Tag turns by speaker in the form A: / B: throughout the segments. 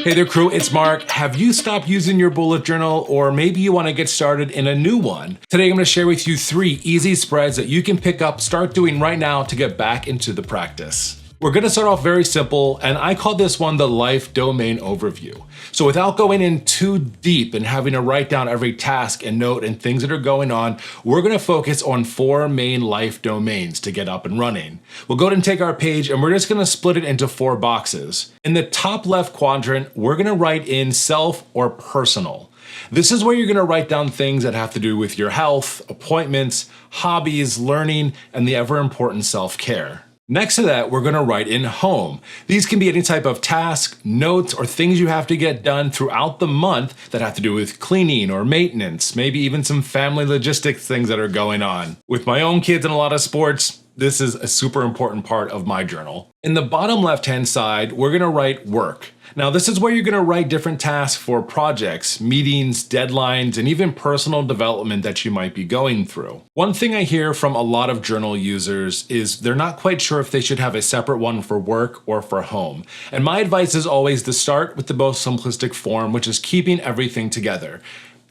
A: Hey there crew, it's Mark. Have you stopped using your bullet journal, or maybe you want to get started in a new one? Today I'm going to share with you 3 easy spreads that you can pick up, start doing right now to get back into the practice. We're going to start off very simple, and I call this one the life domain overview. So without going in too deep and having to write down every task and note and things that are going on, we're going to focus on 4 main life domains to get up and running. We'll go ahead and take our page and we're just going to split it into 4 boxes. In the top left quadrant, we're going to write in self or personal. This is where you're going to write down things that have to do with your health, appointments, hobbies, learning, and the ever important self-care. Next to that, we're going to write in home. These can be any type of task, notes, or things you have to get done throughout the month that have to do with cleaning or maintenance, maybe even some family logistics things that are going on. With my own kids and a lot of sports, this is a super important part of my journal. In the bottom left-hand side, we're going to write work. Now, this is where you're going to write different tasks for projects, meetings, deadlines, and even personal development that you might be going through. One thing I hear from a lot of journal users is they're not quite sure if they should have a separate one for work or for home. And my advice is always to start with the most simplistic form, which is keeping everything together.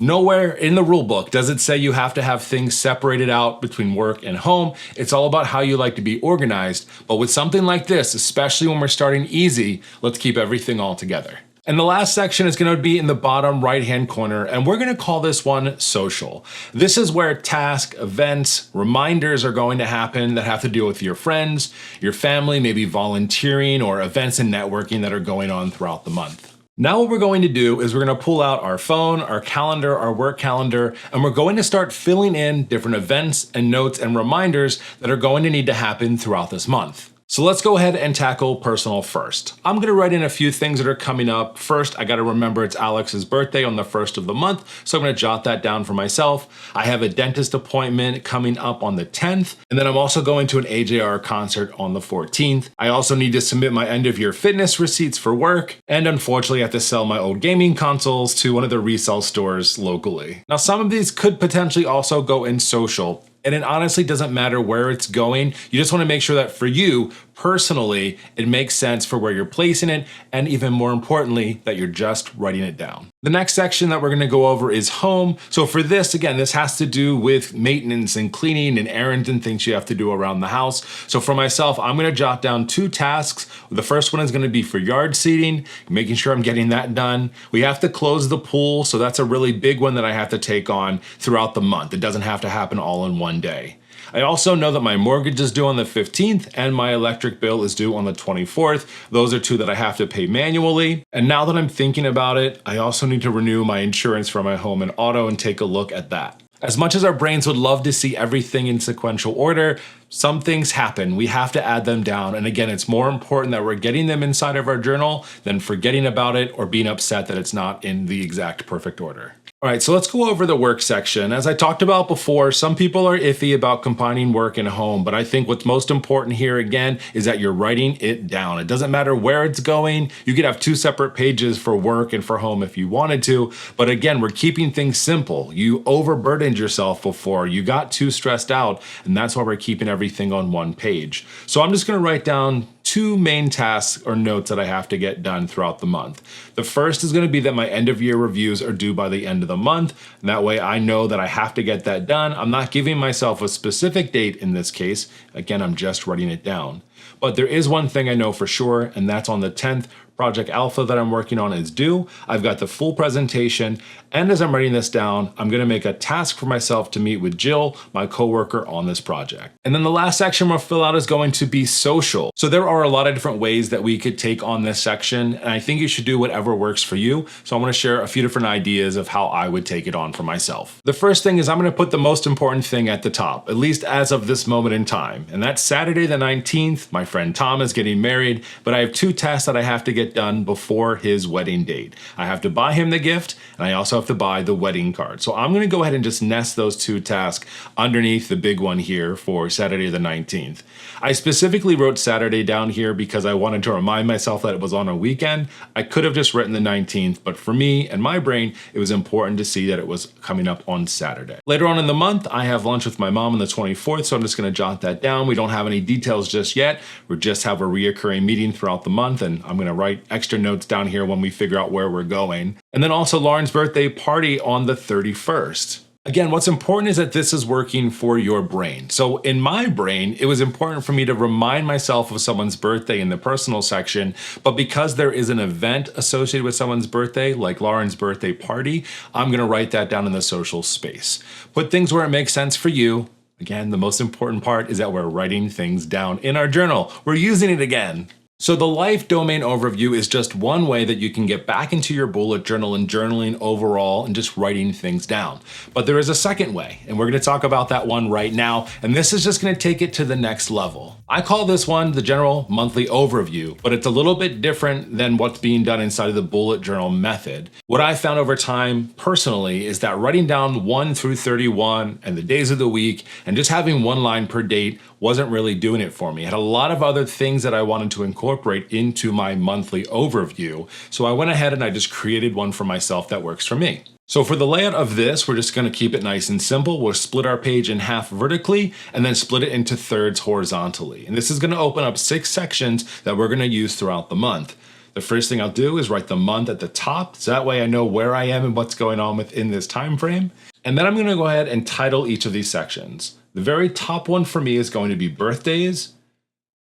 A: Nowhere in the rule book does it say you have to have things separated out between work and home. It's all about how you like to be organized. But with something like this, especially when we're starting easy, let's keep everything all together. And the last section is going to be in the bottom right-hand corner, and we're going to call this one social. This is where tasks, events, reminders are going to happen that have to do with your friends, your family, maybe volunteering or events and networking that are going on throughout the month. Now what we're going to do is we're going to pull out our phone, our calendar, our work calendar, and we're going to start filling in different events and notes and reminders that are going to need to happen throughout this month. So let's go ahead and tackle personal first. I'm going to write in a few things that are coming up. First, I got to remember it's Alex's birthday on the 1st of the month, so I'm going to jot that down for myself. I have a dentist appointment coming up on the 10th, and then I'm also going to an AJR concert on the 14th. I also need to submit my end of year fitness receipts for work, and unfortunately I have to sell my old gaming consoles to one of the resale stores locally. Now, some of these could potentially also go in social. And it honestly doesn't matter where it's going. You just want to make sure that for you, personally, it makes sense for where you're placing it, and even more importantly, that you're just writing it down. The next section that we're going to go over is home. So for this, again, this has to do with maintenance and cleaning and errands and things you have to do around the house. So for myself, I'm going to jot down 2 tasks. The first one is going to be for yard seeding, making sure I'm getting that done. We have to close the pool, so that's a really big one that I have to take on throughout the month. It doesn't have to happen all in one day. I also know that my mortgage is due on the 15th and my electric bill is due on the 24th. Those are 2 that I have to pay manually. And now that I'm thinking about it, I also need to renew my insurance for my home and auto and take a look at that. As much as our brains would love to see everything in sequential order, some things happen. We have to add them down. And again, it's more important that we're getting them inside of our journal than forgetting about it or being upset that it's not in the exact perfect order. All right, so let's go over the work section. As I talked about before, some people are iffy about combining work and home, but I think what's most important here again is that you're writing it down. It doesn't matter where it's going. You could have 2 separate pages for work and for home if you wanted to, but again, we're keeping things simple. You overburdened yourself before. You got too stressed out, and that's why we're keeping everything on 1 page. So I'm just going to write down 2 main tasks or notes that I have to get done throughout the month. The first is going to be that my end of year reviews are due by the end of the month. And that way I know that I have to get that done. I'm not giving myself a specific date in this case. Again, I'm just writing it down. But there is one thing I know for sure, and that's on the 10th. Project Alpha that I'm working on is due. I've got the full presentation, and as I'm writing this down, I'm going to make a task for myself to meet with Jill, my coworker, on this project. And then the last section we'll fill out is going to be social. So there are a lot of different ways that we could take on this section, and I think you should do whatever works for you. So I want to share a few different ideas of how I would take it on for myself. The first thing is I'm going to put the most important thing at the top, at least as of this moment in time. And that's Saturday the 19th. My friend Tom is getting married, but I have 2 tasks that I have to get done before his wedding date. I have to buy him the gift, and I also have to buy the wedding card. So I'm going to go ahead and just nest those 2 tasks underneath the big one here for Saturday the 19th. I specifically wrote Saturday down here because I wanted to remind myself that it was on a weekend. I could have just written the 19th, but for me and my brain, it was important to see that it was coming up on Saturday. Later on in the month, I have lunch with my mom on the 24th, so I'm just going to jot that down. We don't have any details just yet. We just have a reoccurring meeting throughout the month, and I'm going to write write extra notes down here when we figure out where we're going. And then also Lauren's birthday party on the 31st. Again, what's important is that this is working for your brain. So in my brain, it was important for me to remind myself of someone's birthday in the personal section, but because there is an event associated with someone's birthday, like Lauren's birthday party, I'm gonna write that down in the social space. Put things where it makes sense for you. Again, the most important part is that we're writing things down in our journal. We're using it again. So the life domain overview is just one way that you can get back into your bullet journal and journaling overall and just writing things down. But there is a second way, and we're gonna talk about that one right now, and this is just gonna take it to the next level. I call this one the general monthly overview, but it's a little bit different than what's being done inside of the bullet journal method. What I found over time personally is that writing down 1 through 31 and the days of the week and just having one line per date wasn't really doing it for me. I had a lot of other things that I wanted to incorporate into my monthly overview. So I went ahead and I just created one for myself that works for me. So for the layout of this, we're just gonna keep it nice and simple. We'll split our page in half vertically and then split it into thirds horizontally. And this is gonna open up 6 sections that we're gonna use throughout the month. The first thing I'll do is write the month at the top, so that way I know where I am and what's going on within this time frame. And then I'm gonna go ahead and title each of these sections. The very top one for me is going to be birthdays,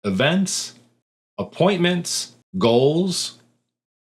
A: events, appointments, goals,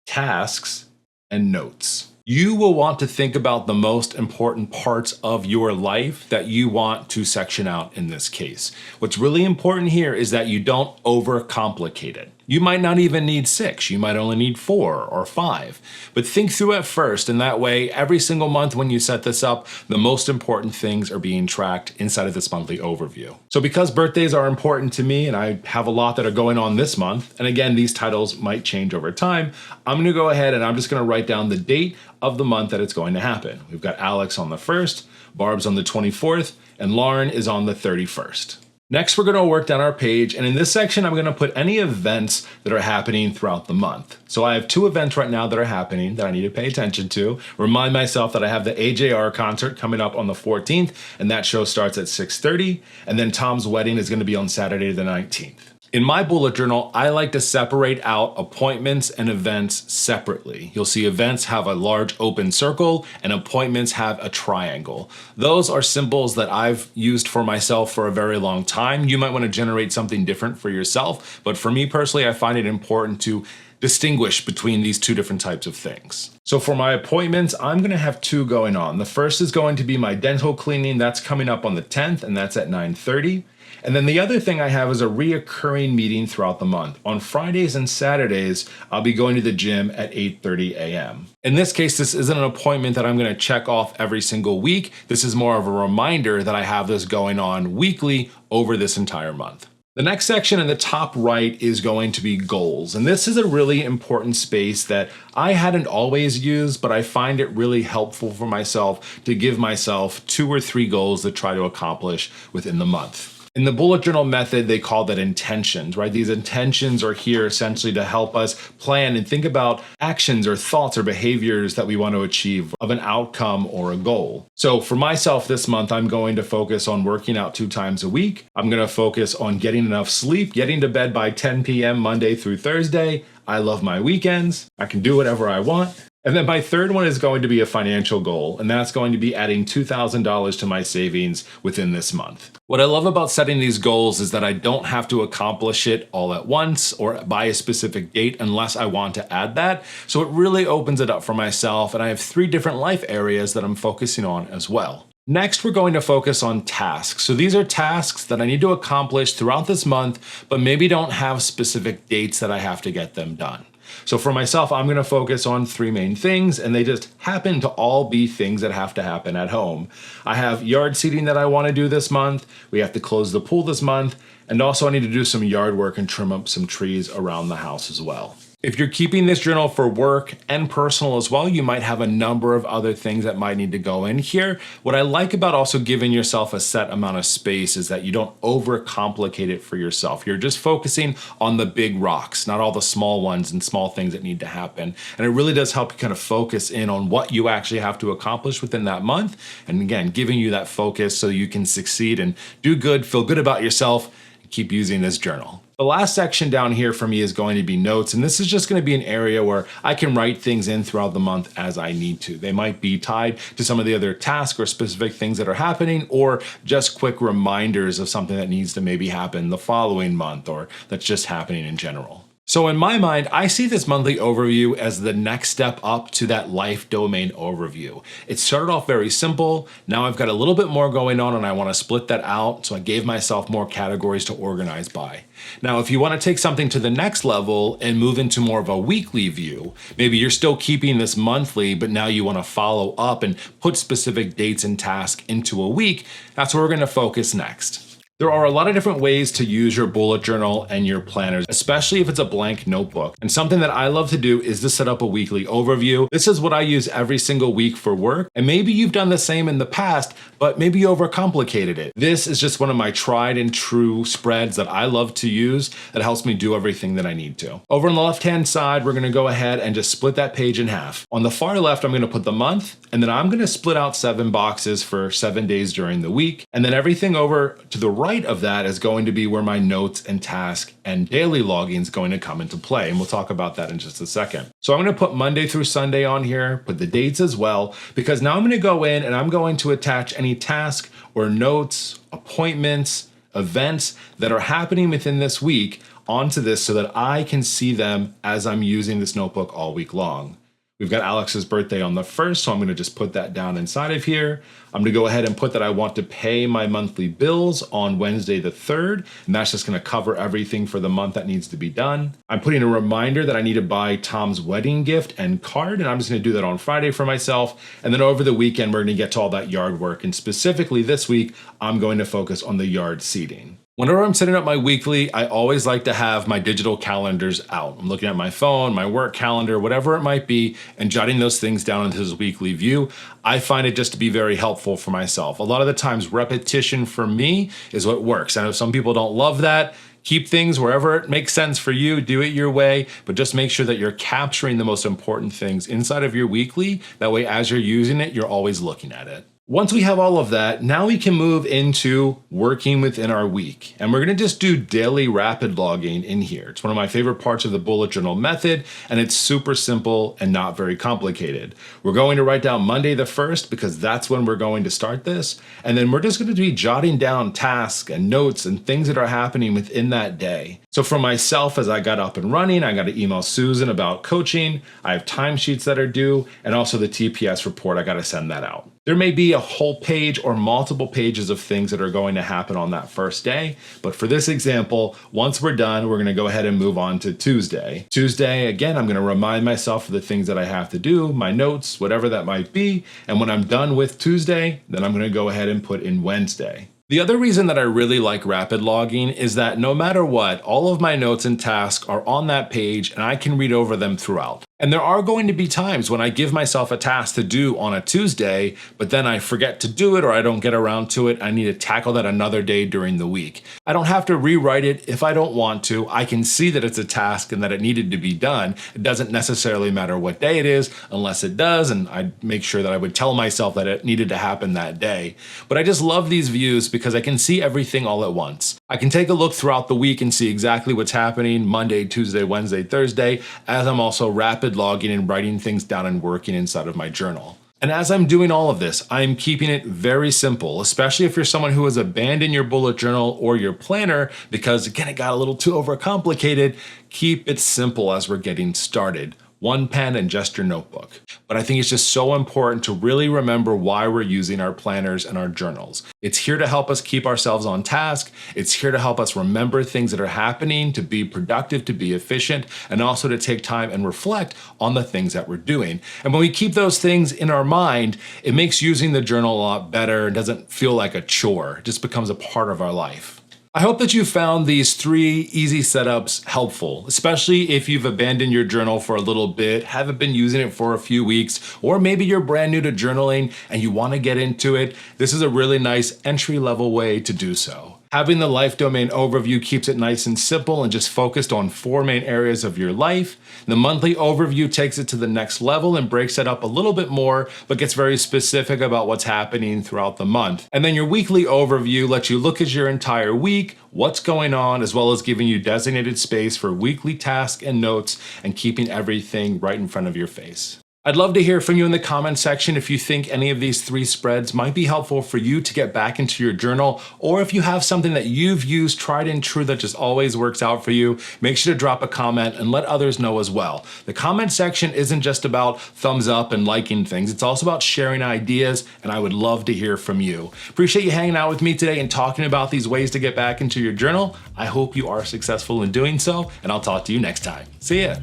A: tasks, and notes. You will want to think about the most important parts of your life that you want to section out in this case. What's really important here is that you don't overcomplicate it. You might not even need 6, you might only need 4 or 5, but think through it first, and that way every single month when you set this up, the most important things are being tracked inside of this monthly overview. So because birthdays are important to me and I have a lot that are going on this month, and again, these titles might change over time, I'm gonna go ahead and I'm just gonna write down the date of the month that it's going to happen. We've got Alex on the 1st, Barb's on the 24th, and Lauren is on the 31st. Next, we're gonna work down our page, and in this section, I'm gonna put any events that are happening throughout the month. So I have 2 events right now that are happening that I need to pay attention to. Remind myself that I have the AJR concert coming up on the 14th, and that show starts at 6:30, and then Tom's wedding is gonna be on Saturday the 19th. In my bullet journal, I like to separate out appointments and events separately. You'll see events have a large open circle and appointments have a triangle. Those are symbols that I've used for myself for a very long time. You might want to generate something different for yourself, but for me personally, I find it important to distinguish between these 2 different types of things. So for my appointments, I'm gonna have 2 going on. The first is going to be my dental cleaning. That's coming up on the 10th, and that's at 9:30. And then the other thing I have is a reoccurring meeting throughout the month. On Fridays and Saturdays, I'll be going to the gym at 8:30 a.m. In this case, this isn't an appointment that I'm gonna check off every single week. This is more of a reminder that I have this going on weekly over this entire month. The next section in the top right is going to be goals. And this is a really important space that I hadn't always used, but I find it really helpful for myself to give myself 2 or 3 goals to try to accomplish within the month. In the bullet journal method, they call that intentions, right? These intentions are here essentially to help us plan and think about actions or thoughts or behaviors that we want to achieve of an outcome or a goal. So for myself this month, I'm going to focus on working out 2 times a week. I'm going to focus on getting enough sleep, getting to bed by 10 p.m. Monday through Thursday. I love my weekends. I can do whatever I want. And then my third one is going to be a financial goal, and that's going to be adding $2,000 to my savings within this month. What I love about setting these goals is that I don't have to accomplish it all at once or by a specific date unless I want to add that. So it really opens it up for myself, and I have 3 different life areas that I'm focusing on as well. Next, we're going to focus on tasks. So these are tasks that I need to accomplish throughout this month, but maybe don't have specific dates that I have to get them done. So for myself, I'm gonna focus on 3 main things, and they just happen to all be things that have to happen at home. I have yard seeding that I wanna do this month. We have to close the pool this month. And also I need to do some yard work and trim up some trees around the house as well. If you're keeping this journal for work and personal as well, you might have a number of other things that might need to go in here. What I like about also giving yourself a set amount of space is that you don't overcomplicate it for yourself. You're just focusing on the big rocks, not all the small ones and small things that need to happen. And it really does help you kind of focus in on what you actually have to accomplish within that month. And again, giving you that focus so you can succeed and do good, feel good about yourself, and keep using this journal. The last section down here for me is going to be notes, and this is just going to be an area where I can write things in throughout the month as I need to. They might be tied to some of the other tasks or specific things that are happening, or just quick reminders of something that needs to maybe happen the following month or that's just happening in general. So in my mind, I see this monthly overview as the next step up to that life domain overview. It started off very simple. Now I've got a little bit more going on and I want to split that out. So I gave myself more categories to organize by. Now, if you want to take something to the next level and move into more of a weekly view, maybe you're still keeping this monthly, but now you want to follow up and put specific dates and tasks into a week, that's where we're going to focus next. There are a lot of different ways to use your bullet journal and your planners, especially if it's a blank notebook. And something that I love to do is to set up a weekly overview. This is what I use every single week for work. And maybe you've done the same in the past, but maybe you overcomplicated it. This is just one of my tried and true spreads that I love to use that helps me do everything that I need to. Over on the left-hand side, we're gonna go ahead and just split that page in half. On the far left, I'm gonna put the month, and then I'm gonna split out 7 boxes for 7 days during the week. And then everything over to the right of that is going to be where my notes and task and daily logging is going to come into play. And we'll talk about that in just a second. So I'm going to put Monday through Sunday on here, put the dates as well, because now I'm going to go in and I'm going to attach any task or notes, appointments, events that are happening within this week onto this so that I can see them as I'm using this notebook all week long. We've got Alex's birthday on the 1st, so I'm going to just put that down inside of here. I'm going to go ahead and put that I want to pay my monthly bills on Wednesday the 3rd, and that's just going to cover everything for the month that needs to be done. I'm putting a reminder that I need to buy Tom's wedding gift and card, and I'm just going to do that on Friday for myself. And then over the weekend, we're going to get to all that yard work. And specifically this week, I'm going to focus on the yard seeding. Whenever I'm setting up my weekly, I always like to have my digital calendars out. I'm looking at my phone, my work calendar, whatever it might be, and jotting those things down into this weekly view. I find it just to be very helpful for myself. A lot of the times, repetition for me is what works. I know some people don't love that. Keep things wherever it makes sense for you, do it your way, but just make sure that you're capturing the most important things inside of your weekly. That way, as you're using it, you're always looking at it. Once we have all of that, now we can move into working within our week. And we're gonna just do daily rapid logging in here. It's one of my favorite parts of the bullet journal method, and it's super simple and not very complicated. We're going to write down Monday the 1st because that's when we're going to start this. And then we're just gonna be jotting down tasks and notes and things that are happening within that day. So for myself, as I got up and running, I got to email Susan about coaching. I have timesheets that are due, and also the TPS report, I got to send that out. There may be a whole page or multiple pages of things that are going to happen on that first day. But for this example, once we're done, we're going to go ahead and move on to Tuesday. Tuesday, again, I'm going to remind myself of the things that I have to do, my notes, whatever that might be. And when I'm done with Tuesday, then I'm going to go ahead and put in Wednesday. The other reason that I really like rapid logging is that no matter what, all of my notes and tasks are on that page and I can read over them throughout. And there are going to be times when I give myself a task to do on a Tuesday, but then I forget to do it or I don't get around to it. I need to tackle that another day during the week. I don't have to rewrite it if I don't want to. I can see that it's a task and that it needed to be done. It doesn't necessarily matter what day it is unless it does, and I make sure that I would tell myself that it needed to happen that day. But I just love these views because I can see everything all at once. I can take a look throughout the week and see exactly what's happening Monday, Tuesday, Wednesday, Thursday, as I'm also rapid logging and writing things down and working inside of my journal. And as I'm doing all of this, I'm keeping it very simple, especially if you're someone who has abandoned your bullet journal or your planner because, again, it got a little too overcomplicated. Keep it simple as we're getting started. One pen and just your notebook. But I think it's just so important to really remember why we're using our planners and our journals. It's here to help us keep ourselves on task. It's here to help us remember things that are happening, to be productive, to be efficient, and also to take time and reflect on the things that we're doing. And when we keep those things in our mind, it makes using the journal a lot better. It doesn't feel like a chore. It just becomes a part of our life. I hope that you found these 3 easy setups helpful, especially if you've abandoned your journal for a little bit, haven't been using it for a few weeks, or maybe you're brand new to journaling and you want to get into it. This is a really nice entry-level way to do so. Having the life domain overview keeps it nice and simple and just focused on 4 main areas of your life. The monthly overview takes it to the next level and breaks it up a little bit more, but gets very specific about what's happening throughout the month. And then your weekly overview lets you look at your entire week, what's going on, as well as giving you designated space for weekly tasks and notes and keeping everything right in front of your face. I'd love to hear from you in the comment section if you think any of these 3 spreads might be helpful for you to get back into your journal, or if you have something that you've used tried and true that just always works out for you. Make sure to drop a comment and let others know as well. The comment section isn't just about thumbs up and liking things, it's also about sharing ideas, and I would love to hear from you. Appreciate you hanging out with me today and talking about these ways to get back into your journal. I hope you are successful in doing so, and I'll talk to you next time. See ya.